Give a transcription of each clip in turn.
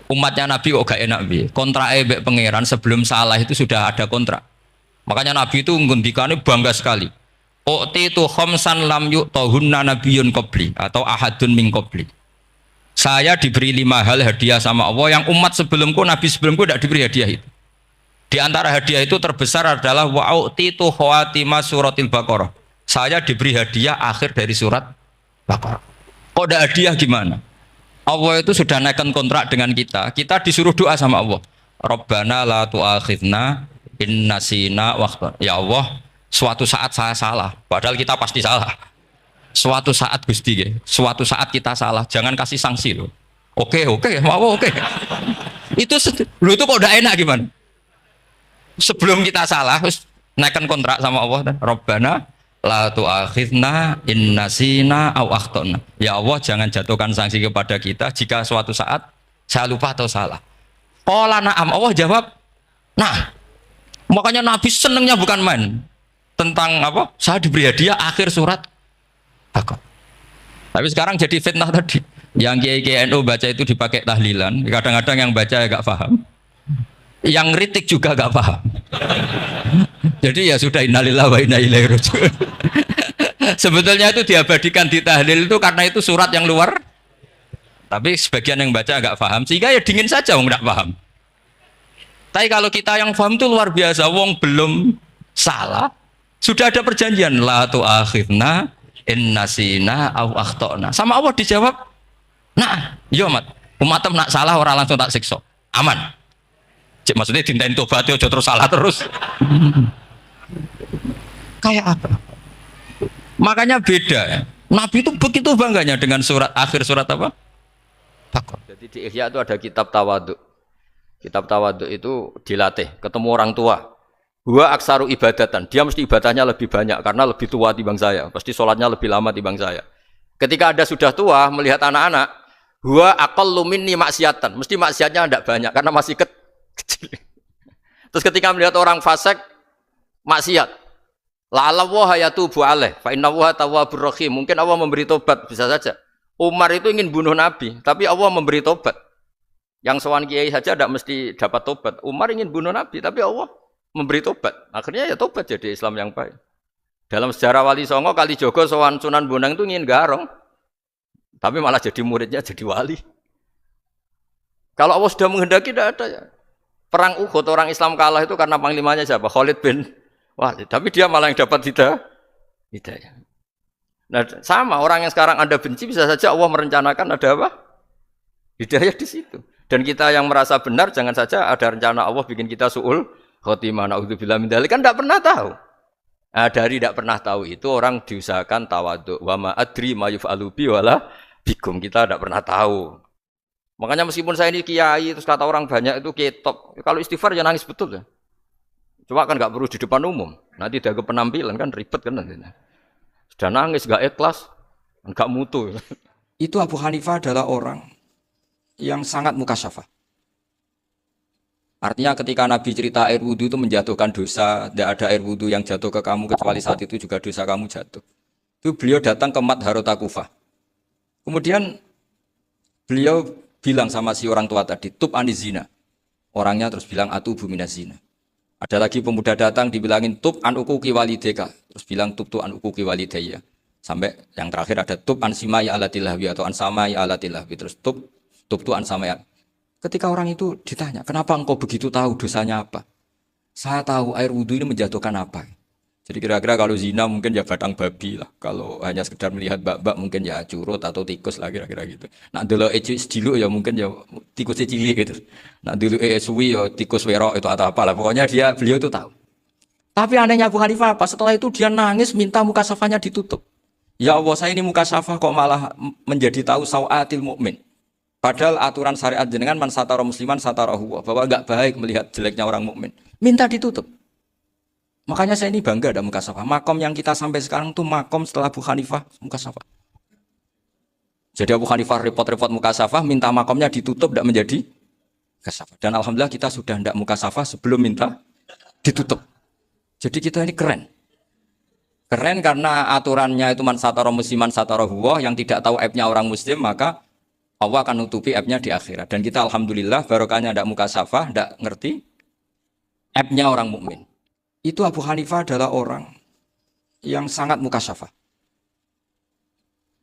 Umatnya Nabi kok gak enak bi. Kontrak mbek pangeran sebelum salah itu sudah ada kontrak. Makanya Nabi itu ngendikane bangga sekali. Ukti itu khamsan lam yu'tahunna nabiyyun qabli atau ahadun min qabli. Saya diberi 5 hal hadiah sama Allah yang umat sebelumku, Nabi sebelumku tidak diberi hadiah itu. Di antara hadiah itu terbesar adalah wa'uti itu khawatimah suratil Baqarah. Saya diberi hadiah akhir dari surat Baqarah. Kok ada hadiah gimana? Allah itu sudah naikkan kontrak dengan kita. Kita disuruh doa sama Allah. Rabbana la tu'akhidna in nasina waqta. Ya Allah, suatu saat saya salah. Padahal kita pasti salah. Suatu saat Gusti, suatu saat kita salah. Jangan kasih sanksi loh. Oke, mau oke. Itu kok udah enak gimana? Sebelum kita salah, terus naikkan kontrak sama Allah. Rabbana la tu'akhidna in nasina aw akhtana. Ya Allah, jangan jatuhkan sanksi kepada kita jika suatu saat saya lupa atau salah. Qala na'am, Allah jawab, nah. Makanya Nabi senengnya bukan main tentang apa? Saya diberi hadiah akhir surat Baqarah. Tapi sekarang jadi fitnah tadi. Yang kiai NU baca itu dipakai tahlilan, kadang-kadang yang baca agak paham. Yang kritik juga agak paham. Jadi ya sudah, innalillahi wa inna ilaihi raji'un. Sebetulnya itu diabadikan di tahlil itu karena itu surat yang luar. Tapi sebagian yang baca agak paham sehingga ya dingin saja wong enggak paham. Tapi kalau kita yang paham itu luar biasa, wong belum salah sudah ada perjanjian la tu'akhidna in nasina aw akhtana. Sama Allah dijawab, nah, yo umatem nak salah orang langsung tak siksa. Aman. Cik, maksudnya dintain tobat aja terus salah terus. Kayak apa? Makanya beda. Nabi itu begitu bangganya dengan surat akhir surat apa? Baqarah. Jadi di Ihya itu ada kitab tawadhu. Kitab tawadhu itu dilatih, ketemu orang tua. Gua aksaru ibadatan. Dia mesti ibadahnya lebih banyak karena lebih tua timbang saya. Pasti sholatnya lebih lama timbang saya. Ketika Anda sudah tua melihat anak-anak, gua aqallu minni maksiatan. Mesti maksiatnya tidak banyak karena masih kecil. Terus ketika melihat orang fasik maksiat, la'alla wa yatubu alaih fa inna wa tawwabur rahim. Mungkin Allah memberi tobat, bisa saja. Umar itu ingin bunuh Nabi, tapi Allah memberi tobat. Yang sowan kiai saja tidak mesti dapat tobat. Umar ingin bunuh Nabi, tapi Allah memberi tobat. Akhirnya ya tobat jadi Islam yang baik. Dalam sejarah Wali Songo, Kalijogo sowan Sunan Bonang itu ingin garong, tapi malah jadi muridnya jadi wali. Kalau Allah sudah menghendaki tidak ada ya. Perang Uhud orang Islam kalah itu karena panglimanya siapa? Khalid bin Walid. Tapi dia malah yang dapat hidayah. Nah, sama orang yang sekarang Anda benci bisa saja Allah merencanakan ada apa? Hidayah di situ. Dan kita yang merasa benar jangan saja ada rencana Allah bikin kita su'ul khotimah, naudzubillah min dzalik, kan tidak pernah tahu. Nah, dari tidak pernah tahu itu orang diusahakan tawadhu. Wa ma adri ma yuf'alu bi wala bikum, kita tidak pernah tahu. Makanya meskipun saya ini kiai terus kata orang banyak itu ketok, kalau istighfar ya nangis betul ya. Cuma kan nggak perlu di depan umum. Nanti ada penampilan kan ribet kan nanti. Sudah nangis nggak ikhlas, nggak mutu. Itu Abu Hanifah adalah orang yang sangat mukasyafah. Artinya ketika Nabi cerita air wudhu itu menjatuhkan dosa, tidak ada air wudhu yang jatuh ke kamu kecuali saat itu juga dosa kamu jatuh. Itu beliau datang ke Madharota Kufah. Kemudian beliau bilang sama si orang tua tadi, tub aniz zina. Orangnya terus bilang atubu minaz zina. Ada lagi pemuda datang dibilangin tub an uquqi walidayka. Terus bilang tub tu an uquqi walidayya. Sampai yang terakhir ada tub an simai alatilahwi atau an samai alatilahwi. Terus tub tu an samai. Ketika orang itu ditanya, kenapa engkau begitu tahu dosanya apa? Saya tahu air wudhu ini menjatuhkan apa. Jadi kira-kira kalau zina mungkin ya batang babi lah. Kalau hanya sekedar melihat bak-bak mungkin ya curut atau tikus lah kira-kira gitu. Nak dulu cilik ya mungkin ya tikus cilik gitu. Nak dulu suwi ya tikus werok itu atau apalah. Pokoknya beliau itu tahu. Tapi anehnya Abu Hanifah apa? Setelah itu dia nangis minta muka syafahnya ditutup. Ya Allah, saya ini muka syafah kok malah menjadi tahu sawatil mukmin. Padahal aturan syariat jenengan man satara musliman satarahu, bahwa enggak baik melihat jeleknya orang mukmin. Minta ditutup. Makanya saya ini bangga ada muka syafah. Makom yang kita sampai sekarang tuh makom setelah Abu Hanifah muka syafah. Jadi Abu Hanifah repot-repot muka syafah, minta makomnya ditutup tidak menjadi muka syafah. Dan alhamdulillah kita sudah tidak muka syafah sebelum minta ditutup. Jadi kita ini keren. Keren karena aturannya itu man satara musliman satara huwa, yang tidak tahu aibnya orang muslim maka Allah akan nutupi aibnya di akhirat. Dan kita alhamdulillah barokahnya ndak mukasafah, ndak ngerti aibnya orang mukmin. Itu Abu Hanifah adalah orang yang sangat mukasafah.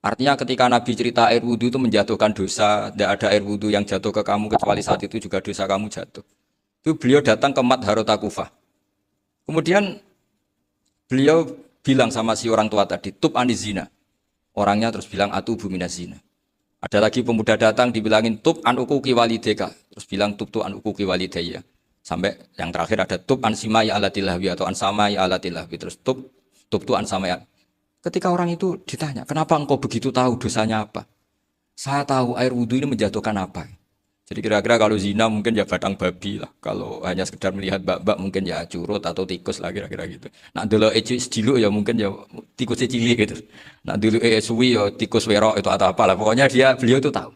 Artinya ketika Nabi cerita air wudhu itu menjatuhkan dosa, tidak ada air wudhu yang jatuh ke kamu kecuali saat itu juga dosa kamu jatuh. Itu beliau datang ke Madharota Kufah. Kemudian beliau bilang sama si orang tua tadi, tub anizina. Orangnya terus bilang atubu minazina. Ada lagi pemuda datang dibilangin tub an ukuki walideka, terus bilang tub tu an ukuki walidaya. Sampai yang terakhir ada tub an simai alatilahwi atau an samai alatilahwi, terus tub tu an samai. Ketika orang itu ditanya, kenapa engkau begitu tahu dosanya apa? Saya tahu air wudhu ini menjatuhkan apa. Jadi kira-kira kalau zina mungkin ya batang babi lah. Kalau hanya sekedar melihat bak-bak mungkin ya curut atau tikus lah kira-kira gitu. Nak dulu dulu ya mungkin ya tikus cilik gitu. Nak dulu suwi ya tikus werok itu atau apalah. Pokoknya beliau itu tahu.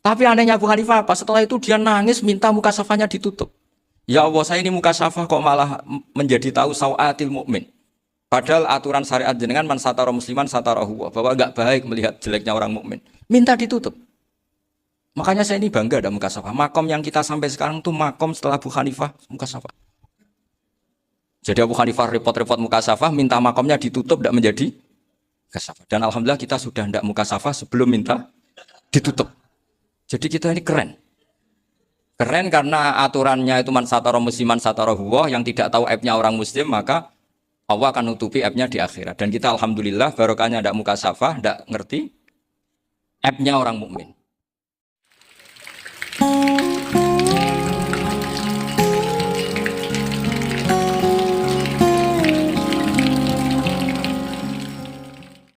Tapi anehnya Abu Hanifah apa? Setelah itu dia nangis minta muka safahnya ditutup. Ya Allah, saya ini muka safah kok malah menjadi tahu sawatil mukmin. Padahal aturan syariat jenengan man satara musliman satara huwa, bahwa enggak baik melihat jeleknya orang mukmin. Minta ditutup. Makanya saya ini bangga ada muka safah. Makom yang kita sampai sekarang tuh makom setelah Abu Hanifah muka safah. Jadi Abu Hanifah repot-repot muka safah, minta makomnya ditutup tidak menjadi muka safah. Dan alhamdulillah kita sudah tidak muka safah sebelum minta ditutup. Jadi kita ini keren. Keren karena aturannya itu man satara musliman satara huwa, yang tidak tahu aibnya orang muslim maka Allah akan nutupi aibnya di akhirat. Dan kita alhamdulillah barokahnya ndak muka safah, ndak ngerti aibnya orang mukmin.